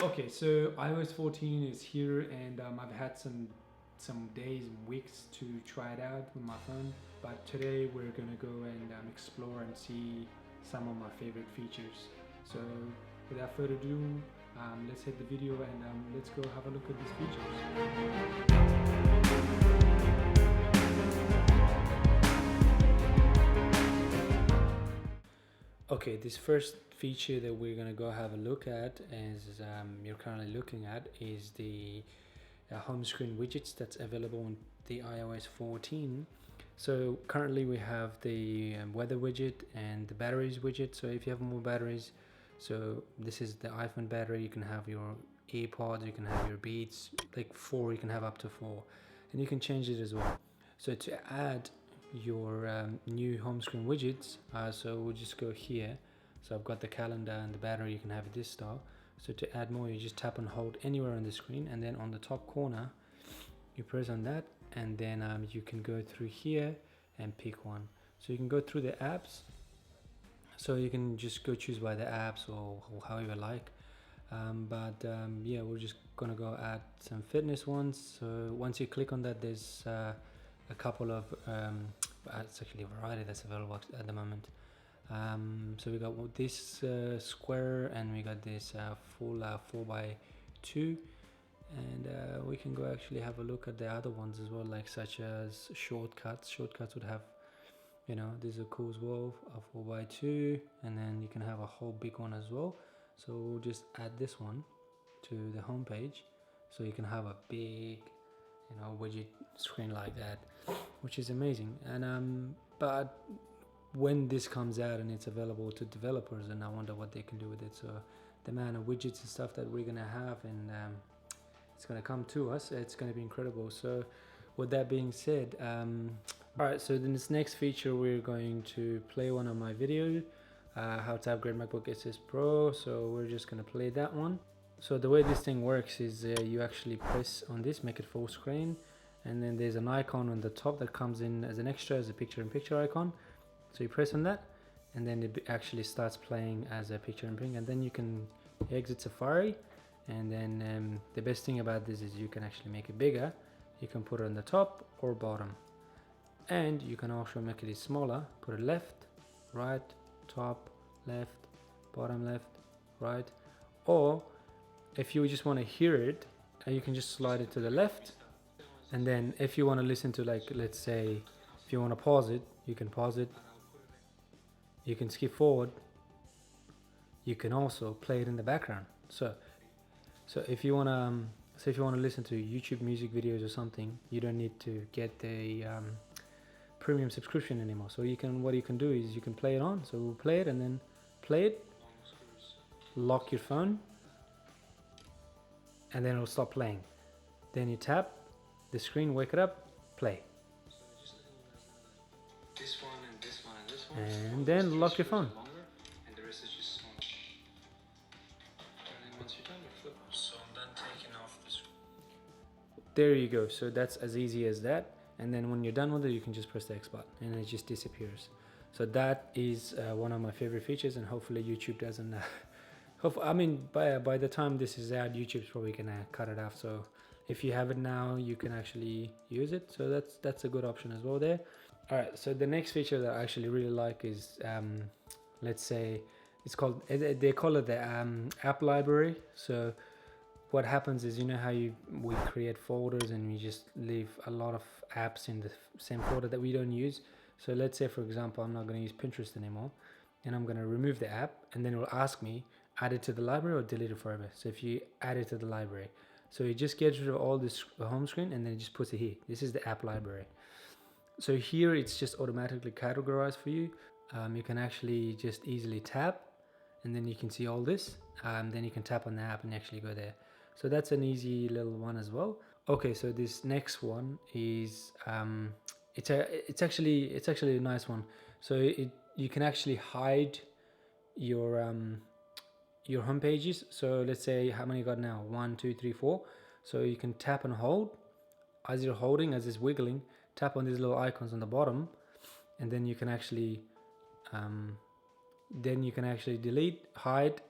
Okay, so iOS 14 is here, and I've had some days and weeks to try it out with my phone. But today we're gonna go and explore and see some of my favorite features. So without further ado, let's hit the video and let's go have a look at these features. Okay, this first feature that we're gonna go have a look at, as you're currently looking at, is the home screen widgets that's available on the iOS 14. So currently we have the weather widget and the batteries widget. So if you have more batteries, so this is the iPhone battery, you can have your AirPods, you can have your Beats, like 4, you can have up to 4, and you can change it as well. So to add your new home screen widgets, so we'll just go here. So I've got the calendar and the battery, you can have it this style. So to add more, you just tap and hold anywhere on the screen, and then on the top corner you press on that, and then you can go through here and pick one. So you can go through the apps, so you can just go choose by the apps or however you like. Yeah, we're just gonna go add some fitness ones. So once you click on that, there's a couple of it's actually a variety that's available at the moment. So we got this square, and we got this full 4x2, and we can go actually have a look at the other ones as well, like such as shortcuts would have, you know, these are cool as well, a 4x2, and then you can have a whole big one as well. So we'll just add this one to the home page, so you can have a big, you know, widget screen like that, which is amazing. And but when this comes out and it's available to developers, and I wonder what they can do with it. So the amount of widgets and stuff that we're gonna have, and it's gonna come to us, it's gonna be incredible. So with that being said, all right, so in this next feature we're going to play one of my videos, how to upgrade MacBook SS Pro. So we're just gonna play that one. So the way this thing works is you actually press on this, make it full screen, and then there's an icon on the top that comes in as an extra, as a picture-in-picture icon. So you press on that, and then it actually starts playing as a picture-in-picture, and then you can exit Safari. And then the best thing about this is you can actually make it bigger. You can put it on the top or bottom, and you can also make it smaller, put it left, right, top, left, bottom, left, right. Or if you just want to hear it, you can just slide it to the left, and then if you want to listen to, like, let's say if you want to pause it, you can pause it, you can skip forward, you can also play it in the background. So if you want to listen to YouTube music videos or something, you don't need to get the premium subscription anymore. So what you can do is you can play it on. So we'll play it, and then play it, lock your phone, and then it'll stop playing. Then you tap the screen, wake it up, play. This one and this one and this one. And then lock your phone. And the rest is just smaller. And then once you're done, you flip. So I'm done taking off this. There you go. So that's as easy as that. And then when you're done with it, you can just press the X button, and it just disappears. So that is one of my favorite features, and hopefully YouTube doesn't. I mean, by the time this is out, YouTube's probably gonna cut it off. So if you have it now, you can actually use it. So that's a good option as well there. All right, so the next feature that I actually really like is, let's say, they call it the app library. So what happens is, you know how we create folders and we just leave a lot of apps in the same folder that we don't use. So let's say, for example, I'm not going to use Pinterest anymore, and I'm going to remove the app, and then it will ask me, add it to the library or delete it forever. So if you add it to the library, so it just gets rid of all this home screen, and then it just puts it here. This is the app library. So here it's just automatically categorized for you. You can actually just easily tap, and then you can see all this. Then you can tap on the app and actually go there. So that's an easy little one as well. Okay, so this next one is it's actually a nice one. So you can actually hide your home pages. So let's say, how many you got now? 1, 2, 3, 4. So you can tap and hold. As you're holding, as it's wiggling, tap on these little icons on the bottom, and then you can actually delete, hide.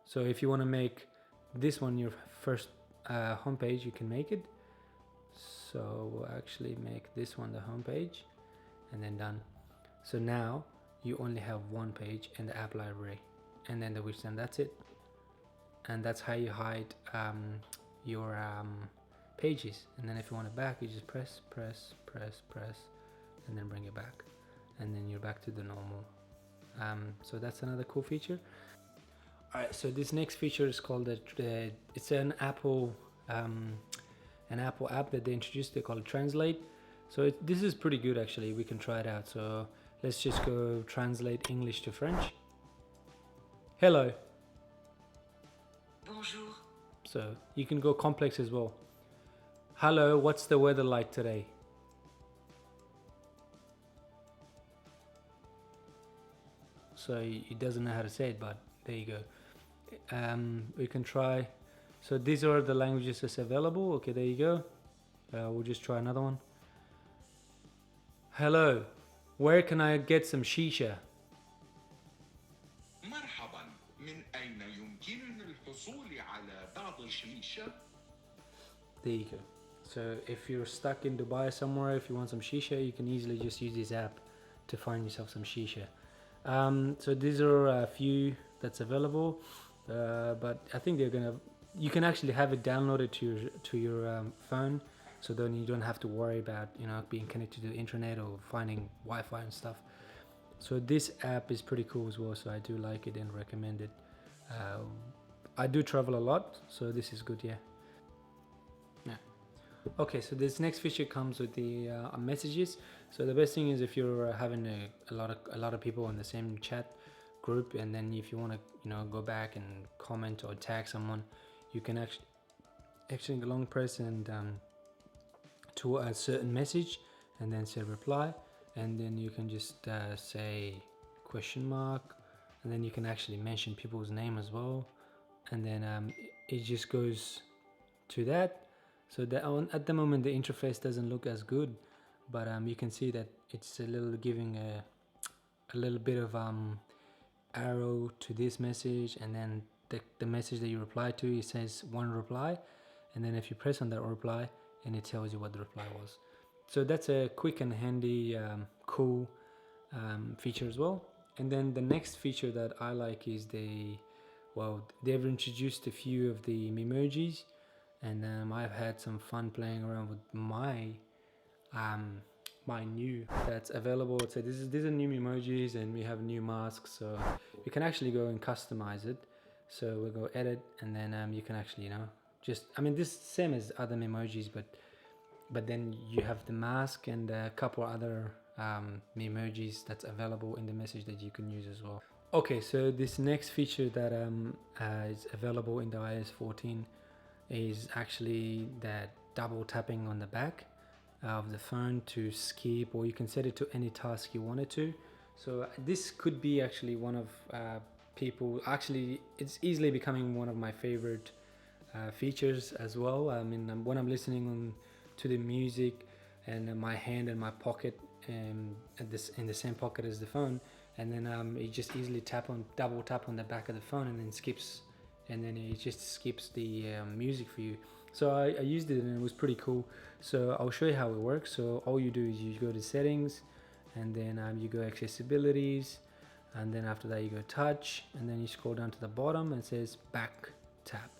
So if you want to make this one your first homepage, you can make it. So we'll actually make this one the homepage, and then done. So now you only have one page in the app library, and then the widget, and that's it. And that's how you hide your pages. And then if you want it back, you just press, and then bring it back, and then you're back to the normal. So that's another cool feature. Alright, so this next feature is called it's an Apple app that they introduced. They call it Translate. So this is pretty good actually. We can try it out. So let's just go translate English to French. Hello. Bonjour. So you can go complex as well. Hello, what's the weather like today? So he doesn't know how to say it, but there you go. We can try. So these are the languages that's available. Okay, there you go. We'll just try another one. Hello, where can I get some shisha? مرحبا، من أين يمكنني الحصول على بعض الشيشة؟ There you go. So if you're stuck in Dubai somewhere, if you want some shisha, you can easily just use this app to find yourself some shisha. So these are a few that's available, but I think you can actually have it downloaded to your phone, so then you don't have to worry about being connected to the internet or finding Wi-Fi and stuff. So this app is pretty cool as well, so I do like it and recommend it. I do travel a lot, so this is good. Yeah. Okay, so this next feature comes with the messages. So the best thing is if you're having a lot of people in the same chat group, and then if you want to go back and comment or tag someone, you can actually long press and to a certain message, and then say reply, and then you can just say question mark, and then you can actually mention people's name as well, and then it just goes to that. So at the moment the interface doesn't look as good, but you can see that it's a little giving a little bit of arrow to this message, and then the message that you reply to, it says one reply, and then if you press on that reply, and it tells you what the reply was. So that's a quick and handy cool feature as well. And then the next feature that I like is they've introduced a few of the meMojis, and I've had some fun playing around with my new that's available. So these are new emojis, and we have new masks, so you can actually go and customize it. So we'll go edit, and then you can actually this same as other emojis, but then you have the mask and a couple other emojis that's available in the message that you can use as well. Okay, so this next feature that is available in the iOS 14 is actually that double tapping on the back of the phone to skip, or you can set it to any task you wanted to. So this could be actually one of it's easily becoming one of my favorite features as well. I mean, when I'm listening to the music, and my hand in my pocket, in the same pocket as the phone, and then you just easily double tap on the back of the phone, and then it just skips the music for you. So I used it, and it was pretty cool. So I'll show you how it works. So all you do is you go to settings, and then you go accessibilities, and then after that you go touch, and then you scroll down to the bottom and it says back tap,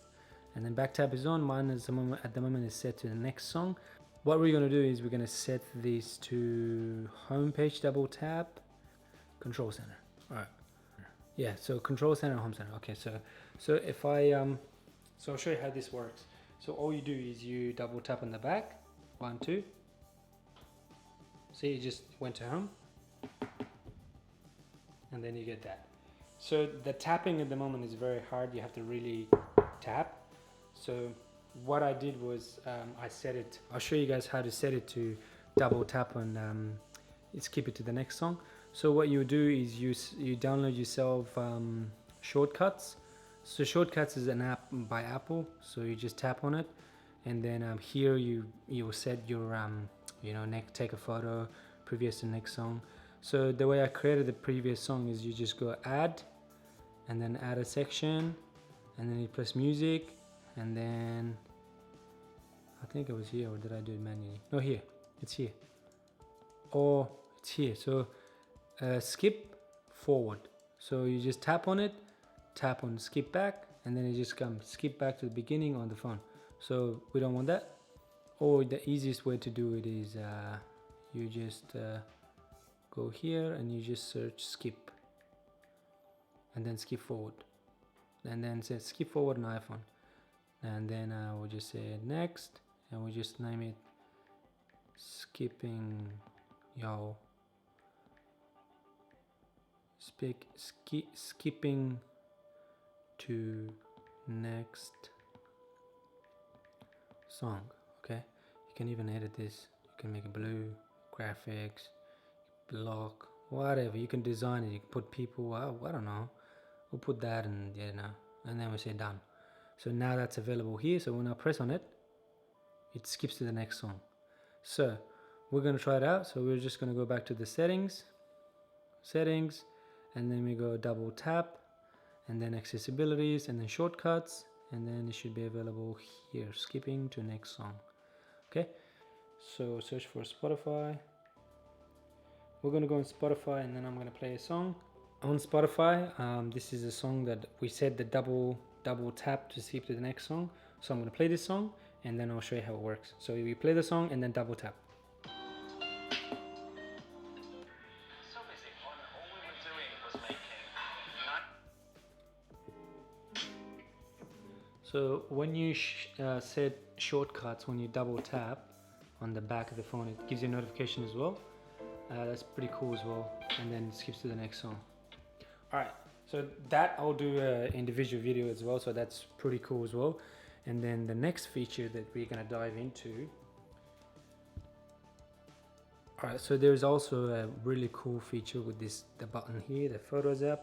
and then back tap is on. Mine is at the moment is set to the next song. What we're going to do is we're going to set this to home page double tap, control center. All right. Yeah, so control center, home center. Okay, so if I so I'll show you how this works. So all you do is you double tap on the back, 1, 2. See, it just went to home, and then you get that. So the tapping at the moment is very hard. You have to really tap. So what I did was I'll show you guys how to set it to double tap and skip it to the next song. So what you do is you download yourself Shortcuts. So Shortcuts is an app by Apple, so you just tap on it, and then here you will set your take a photo previous to next song. So the way I created the previous song is you just go add, and then add a section, and then you press music, and then I think it was here, or did I do it manually? No, here, it's here, or it's here. So skip forward. So you just tap on it, tap on skip back, and then it just comes skip back to the beginning on the phone. So we don't want that. Or the easiest way to do it is you just go here and you just search skip, and then skip forward, and then say skip forward on iPhone, and then we'll just say next, and we'll just name it skipping skipping to next song. Okay, you can even edit this. You can make it blue, graphics, block, whatever. You can design it. You can put people. I don't know. We'll put that, and and then we say done. So now that's available here. So when I press on it, it skips to the next song. So we're gonna try it out. So we're just gonna go back to the settings, and then we go double tap, and then accessibilities, and then shortcuts, and then it should be available here, skipping to next song. Okay, so search for Spotify. We're gonna go on Spotify, and then I'm gonna play a song on Spotify. This is a song that we said the double tap to skip to the next song. So I'm gonna play this song, and then I'll show you how it works. So we play the song and then double tap. So when you set shortcuts, when you double tap on the back of the phone, it gives you a notification as well. That's pretty cool as well. And then it skips to the next song. All right, so that I'll do an individual video as well. So that's pretty cool as well. And then the next feature that we're gonna dive into. All right, so there's also a really cool feature with the button here, the Photos app.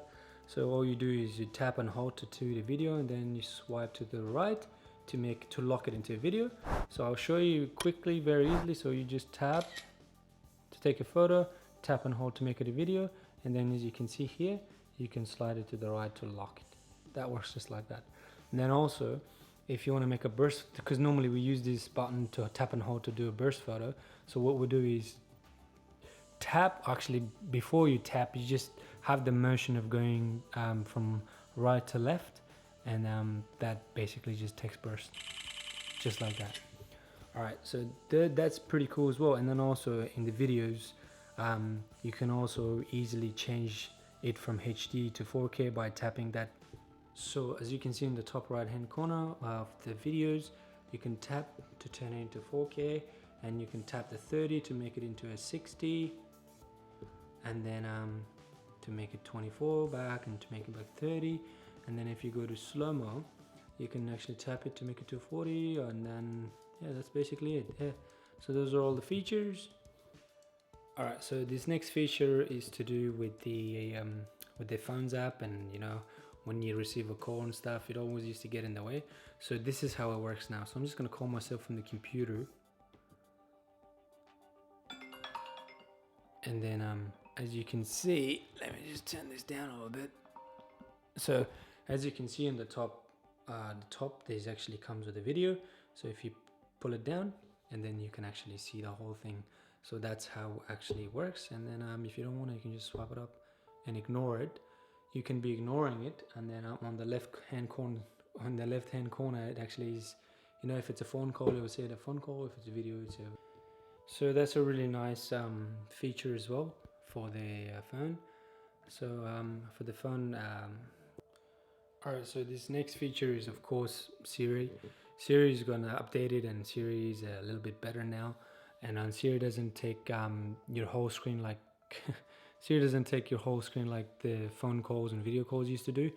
So all you do is you tap and hold to the video, and then you swipe to the right to lock it into a video. So I'll show you quickly, very easily. So you just tap to take a photo, tap and hold to make it a video, and then as you can see here, you can slide it to the right to lock it. That works just like that. And then also, if you want to make a burst, because normally we use this button to tap and hold to do a burst photo. So what we do is tap, actually before you tap, you just have the motion of going from right to left, and that basically just takes burst, just like that. All right, so that's pretty cool as well. And then also in the videos, you can also easily change it from HD to 4K by tapping that. So as you can see in the top right hand corner of the videos, you can tap to turn it into 4K, and you can tap the 30 to make it into a 60, and then to make it 24 back, and to make it back 30. And then if you go to slow-mo, you can actually tap it to make it to 40, and then that's basically it. So those are all the features. All right, so this next feature is to do with the phones app, and when you receive a call and stuff, it always used to get in the way. So this is how it works now. So I'm just gonna call myself from the computer, and then as you can see, let me just turn this down a little bit. So as you can see in the top there's actually comes with a video. So if you pull it down, and then you can actually see the whole thing. So that's how it actually works. And then if you don't want it, you can just swipe it up and ignore it. You can be ignoring it, and then on the left hand corner, it actually is, if it's a phone call, it will say the phone call. If it's a video, it's a. So that's a really nice feature as well for the phone. So for the phone, alright, so this next feature is of course Siri. Siri is gonna update it, and Siri is a little bit better now. And Siri doesn't take your whole screen like Siri doesn't take your whole screen like the phone calls and video calls used to do.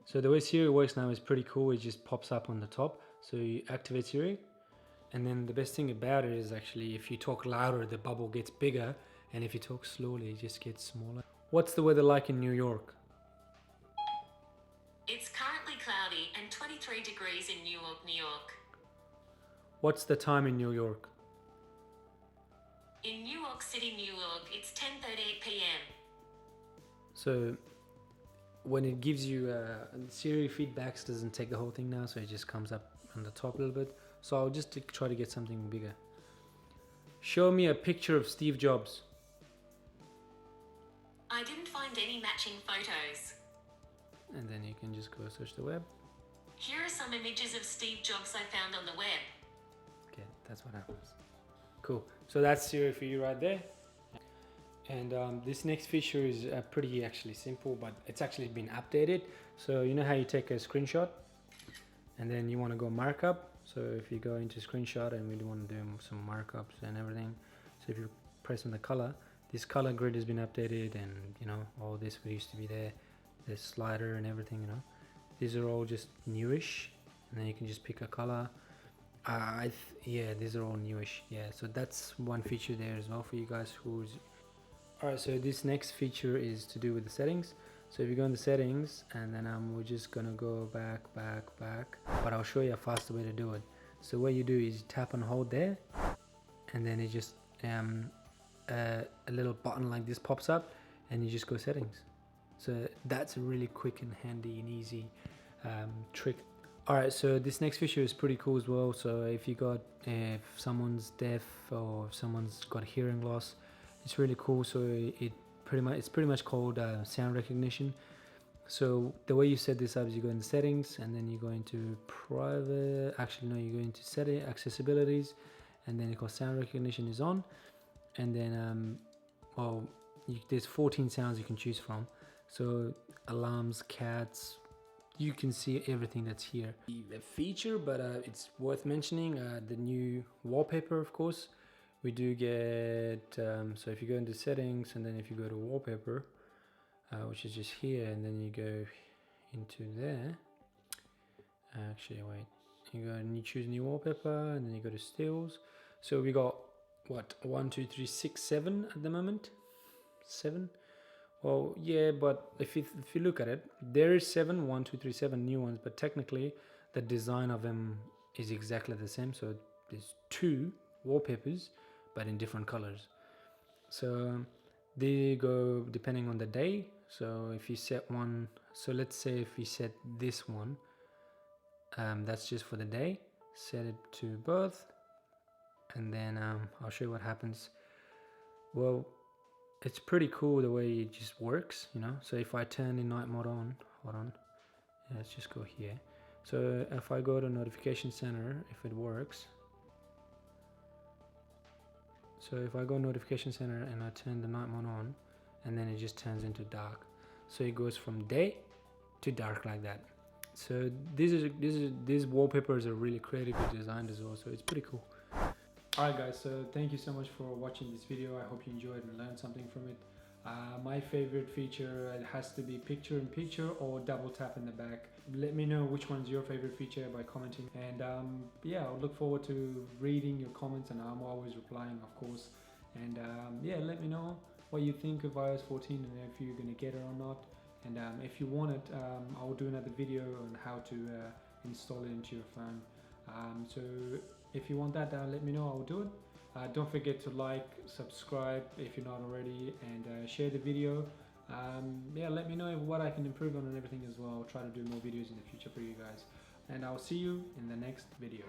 So the way Siri works now is pretty cool. It just pops up on the top. So you activate Siri, and then the best thing about it is actually if you talk louder, the bubble gets bigger, and if you talk slowly, it just gets smaller. What's the weather like in New York? It's currently cloudy and 23 degrees in Newark, New York. What's the time in New York? In New York City, New York, it's 10:38 p.m. So when it gives you Siri feedbacks, doesn't take the whole thing now, so it just comes up on the top a little bit. So I'll just try to get something bigger. Show me a picture of Steve Jobs. I didn't find any matching photos. And then you can just go search the web. Here are some images of Steve Jobs I found on the web. Okay, that's what happens. Cool. So that's Siri for you right there. And this next feature is pretty actually simple, but it's actually been updated. So you know how you take a screenshot and then you want to go markup. So if you go into screenshot and we want to do some markups and everything. So if you press on the color, this color grid has been updated, and you know, all this used to be there, this slider and everything, you know. These are all just newish, and then you can just pick a color. Yeah, these are all newish. Yeah, so that's one feature there as well for you guys who's... Alright, so this next feature is to do with the settings. So if you go in the settings, and then we're just gonna go back, but I'll show you a faster way to do it. So what you do is you tap and hold there, and then it just a little button like this pops up, and you just go settings. So that's a really quick and handy and easy trick. Alright, so this next feature is pretty cool as well. So if if someone's deaf or if someone's got hearing loss, it's really cool. So it's pretty much called sound recognition. So the way you set this up is you go in the settings, and then you go into private. Actually, no, you go into setting accessibilities, and then it goes sound recognition is on, and then there's 14 sounds you can choose from. So alarms, cats, you can see everything that's here. A feature, but it's worth mentioning, the new wallpaper, of course. We do get, so if you go into settings, and then if you go to wallpaper, which is just here, and then you go into there. Actually, wait, you go and you choose new wallpaper, and then you go to stills. So we got, what, 1, 2, 3, 6, 7 at the moment? 7? Well, yeah, but if you look at it, there is 7, 1, 2, 3, 7 new ones, but technically the design of them is exactly the same. So there's 2 wallpapers, but in different colors. So they go depending on the day. So if you set one, so let's say if you set this one, that's just for the day. Set it to both, and then I'll show you what happens. Well, it's pretty cool the way it just works, you know. So if I turn the night mode on, hold on, yeah, let's just go here. So if I go to notification center, if it works. So if I go notification center and I turn the night mode on, and then it just turns into dark. So it goes from day to dark like that. So these wallpapers are really creatively designed as well. So it's pretty cool. Alright guys, so thank you so much for watching this video. I hope you enjoyed and learned something from it. My favorite feature, it has to be picture in picture or double tap in the back. Let me know which one's your favorite feature by commenting, and yeah, I'll look forward to reading your comments, and I'm always replying, of course. And yeah, let me know what you think of iOS 14 and if you're gonna get it or not. And if you want it, I'll do another video on how to install it into your phone. So if you want that, let me know, I'll do it. Don't forget to like, subscribe if you're not already, and share the video. Yeah, let me know what I can improve on and everything as well. I'll try to do more videos in the future for you guys. And I'll see you in the next video.